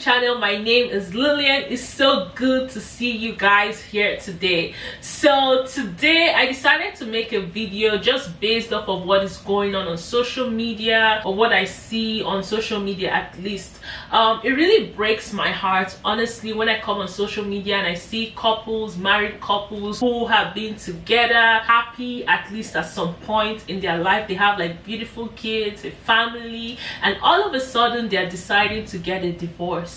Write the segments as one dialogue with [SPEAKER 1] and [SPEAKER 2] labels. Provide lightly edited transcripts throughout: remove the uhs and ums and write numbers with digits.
[SPEAKER 1] channel. My name is Lillian. It's so good to see you guys here today. So today I decided to make a video just based off of what is going on social media, or what I see on social media at least. It really breaks my heart, honestly, when I come on social media and I see couples, married couples who have been together, happy at least at some point in their life. They have like beautiful kids, a family, and all of a sudden they're deciding to get a divorce.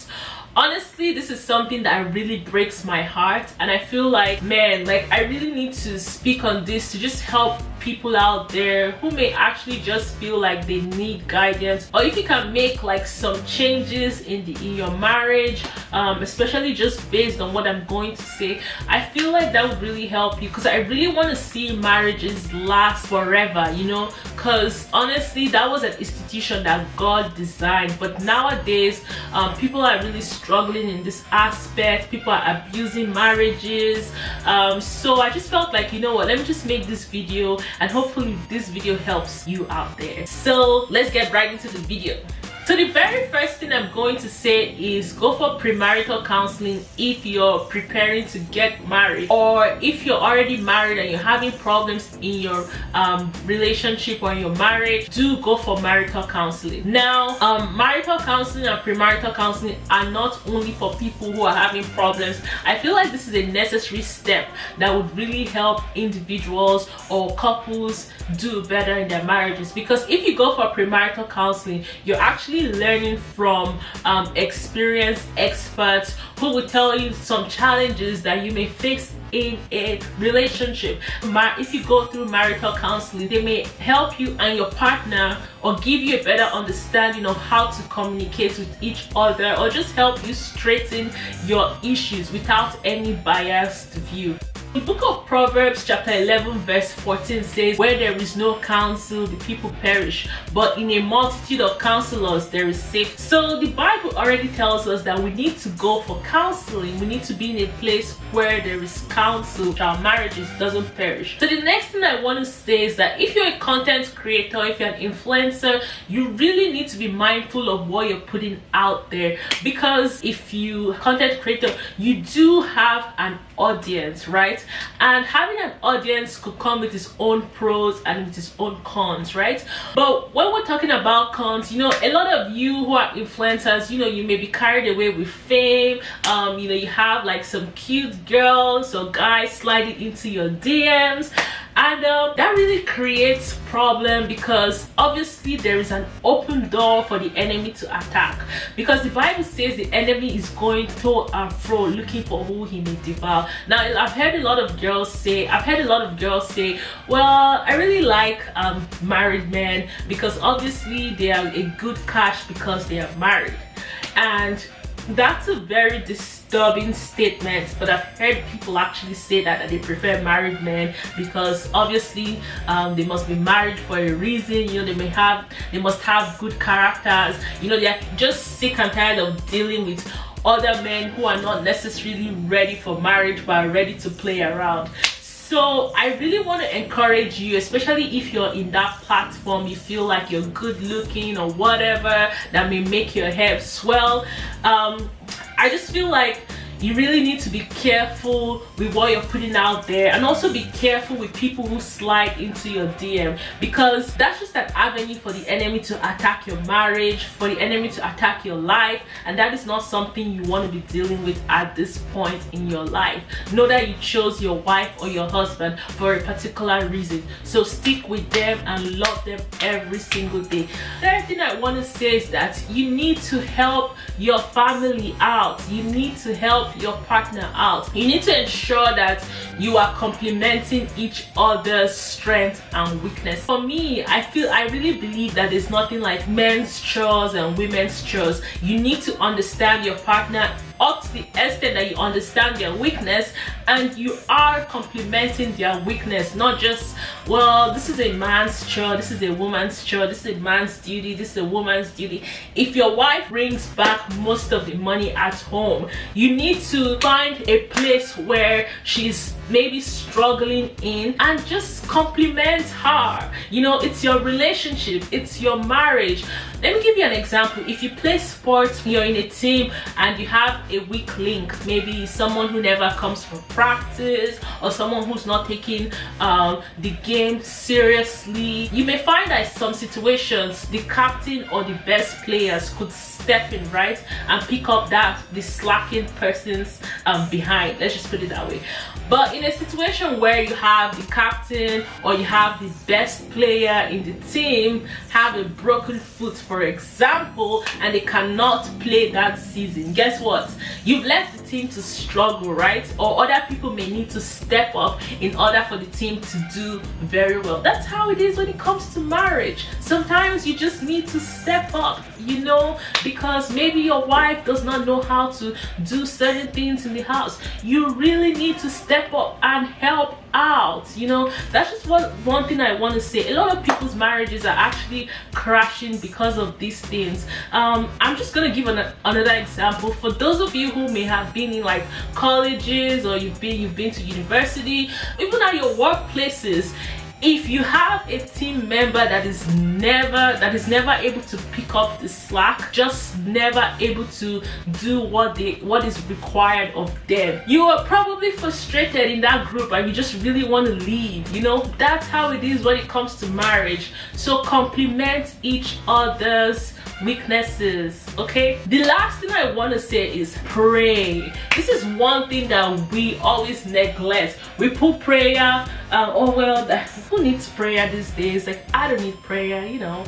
[SPEAKER 1] Honestly, this is something that really breaks my heart, and I feel like, man, like I really need to speak on this to just help people out there who may actually just feel like they need guidance, or if you can make like some changes in your marriage, especially just based on what I'm going to say. I feel like that would really help you, because I really want to see marriages last forever, you know, because honestly that was an institution that God designed, but nowadays people are really struggling in this aspect. People are abusing marriages. So I just felt like, you know what, let me just make this video, and hopefully this video helps you out there. So let's get right into the video. So the very first thing I'm going to say is go for premarital counseling if you're preparing to get married, or if you're already married and you're having problems in your relationship or in your marriage. Do go for marital counseling. Now, marital counseling and premarital counseling are not only for people who are having problems. I feel like this is a necessary step that would really help individuals or couples do better in their marriages, because if you go for premarital counseling, you're actually learning from experienced experts who will tell you some challenges that you may face in a relationship. If you go through marital counseling, they may help you and your partner, or give you a better understanding of how to communicate with each other, or just help you straighten your issues without any biased view. The book of Proverbs chapter 11 verse 14 says, where there is no counsel, the people perish, but in a multitude of counselors there is safety. So the Bible already tells us that we need to go for counseling. We need to be in a place where there is counsel, so our marriages doesn't perish. So the next thing I want to say is that if you're a content creator, if you're an influencer, you really need to be mindful of what you're putting out there, because if you content creator, you do have an audience, right? And having an audience could come with its own pros and with its own cons, right? But when we're talking about cons, you know, a lot of you who are influencers, you know, you may be carried away with fame. You know, you have like some cute girls or guys sliding into your DMs, and that really creates problem, because obviously there is an open door for the enemy to attack, because the Bible says the enemy is going to and fro looking for who he may devour. Now, I've heard a lot of girls say, well, I really like married men, because obviously they are a good catch because they are married. And that's a very disturbing statement, but I've heard people actually say that they prefer married men, because obviously they must be married for a reason. You know, they must have good characters. You know, they're just sick and tired of dealing with other men who are not necessarily ready for marriage but are ready to play around. So I really want to encourage you, especially if you're in that platform, you feel like you're good looking or whatever that may make your hair swell. I just feel like you really need to be careful with what you're putting out there, and also be careful with people who slide into your DM, because that's just an avenue for the enemy to attack your marriage, for the enemy to attack your life, and that is not something you want to be dealing with at this point in your life. Know that you chose your wife or your husband for a particular reason, so stick with them and love them every single day. The other thing I want to say is that you need to help your family out. You need to help your partner out. You need to ensure that you are complementing each other's strength and weakness. For me, I really believe that there's nothing like men's chores and women's chores. You need to understand your partner up to the extent that you understand their weakness, and you are complementing their weakness, not just, well, this is a man's chore, this is a woman's chore, this is a man's duty, this is a woman's duty. If your wife brings back most of the money at home, you need to find a place where she's maybe struggling in, and just compliment her. You know, it's your relationship, it's your marriage. Let me give you an example. If you play sports, you're in a team and you have a weak link, maybe someone who never comes for practice or someone who's not taking the game seriously, you may find that in some situations the captain or the best players could step in, right, and pick up the slacking person's behind. Let's just put it that way. But in a situation where you have the captain or you have the best player in the team have a broken foot, for example, and they cannot play that season, guess what? You've left the team to struggle, right? Or other people may need to step up in order for the team to do very well. That's how it is when it comes to marriage. Sometimes you just need to step up, you know, because maybe your wife does not know how to do certain things in the house. You really need to step up and help out. You know, that's just one thing I want to say. A lot of people's marriages are actually crashing because of these things. I'm just gonna give another example. For those of you who may have been in like colleges, or you've been to university, even at your workplaces, if you have a team member that is never able to pick up the slack, just never able to do what is required of them, you are probably frustrated in that group and you just really want to leave. You know, that's how it is when it comes to marriage. So compliment each other's weaknesses, okay? The last thing I want to say is pray. This is one thing that we always neglect. We put prayer, oh well, who needs prayer these days? Like, I don't need prayer, you know.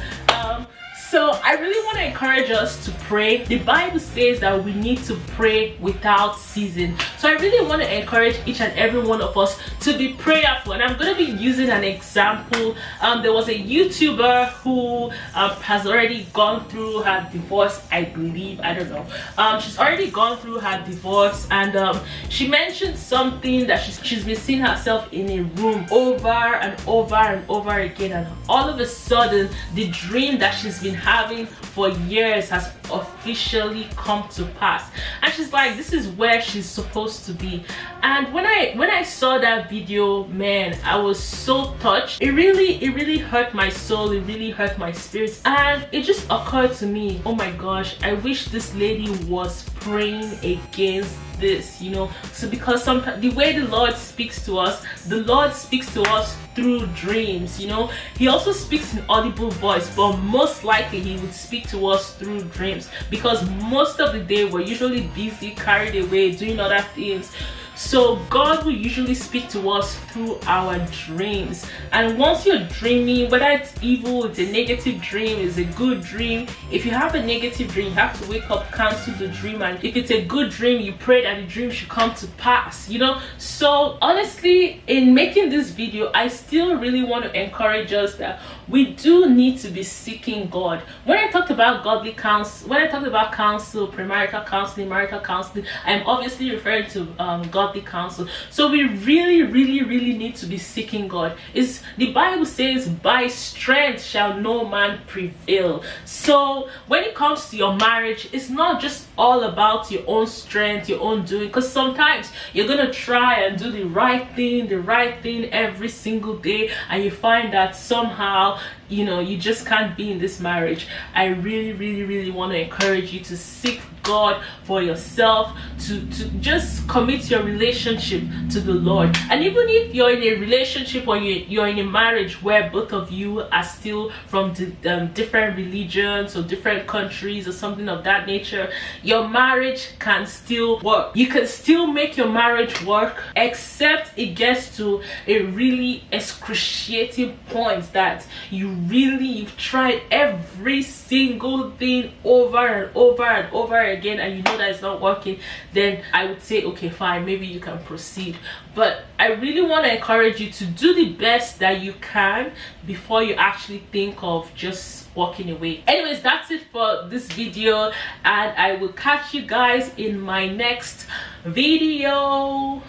[SPEAKER 1] So I really want to encourage us to pray. The Bible says that we need to pray without ceasing. So I really want to encourage each and every one of us to be prayerful. And I'm going to be using an example. There was a YouTuber who has already gone through her divorce, I believe. I don't know. She's already gone through her divorce, and she mentioned something that she's been seeing herself in a room over and over and over again, and all of a sudden the dream that she's been having for years has officially come to pass, and she's like, this is where she's supposed to be. And when I saw that video, man, I was so touched. It really hurt my soul, it really hurt my spirit, and it just occurred to me, oh my gosh, I wish this lady was praying against this, you know. So because sometimes the way the Lord speaks to us through dreams, you know. He also speaks in audible voice, but most likely he would speak to us through dreams, because most of the day we're usually busy, carried away, doing other things. So God will usually speak to us through our dreams. And once you're dreaming, whether it's evil, it's a negative dream, it's a good dream, if you have a negative dream, you have to wake up, cancel the dream, and if it's a good dream, you pray that the dream should come to pass, you know. So honestly, in making this video, I still really want to encourage us that we do need to be seeking God. When I talked about godly counsel, when I talked about counsel, premarital counseling, marital counseling, I'm obviously referring to godly counsel. So we really need to be seeking God. The Bible says, by strength shall no man prevail. So when it comes to your marriage, it's not just all about your own strength, your own doing, because sometimes you're gonna try and do the right thing every single day, and you find that somehow, you know, you just can't be in this marriage. I really want to encourage you to seek God for yourself, to just commit your relationship to the Lord. And even if you're in a relationship or you're in a marriage where both of you are still from different religions or different countries or something of that nature, your marriage can still work. You can still make your marriage work, except it gets to a really excruciating point that you've tried every single thing over and over again, and you know that it's not working. Then I would say, okay, fine, maybe you can proceed. But I really want to encourage you to do the best that you can before you actually think of just walking away. Anyways, that's it for this video, and I will catch you guys in my next video.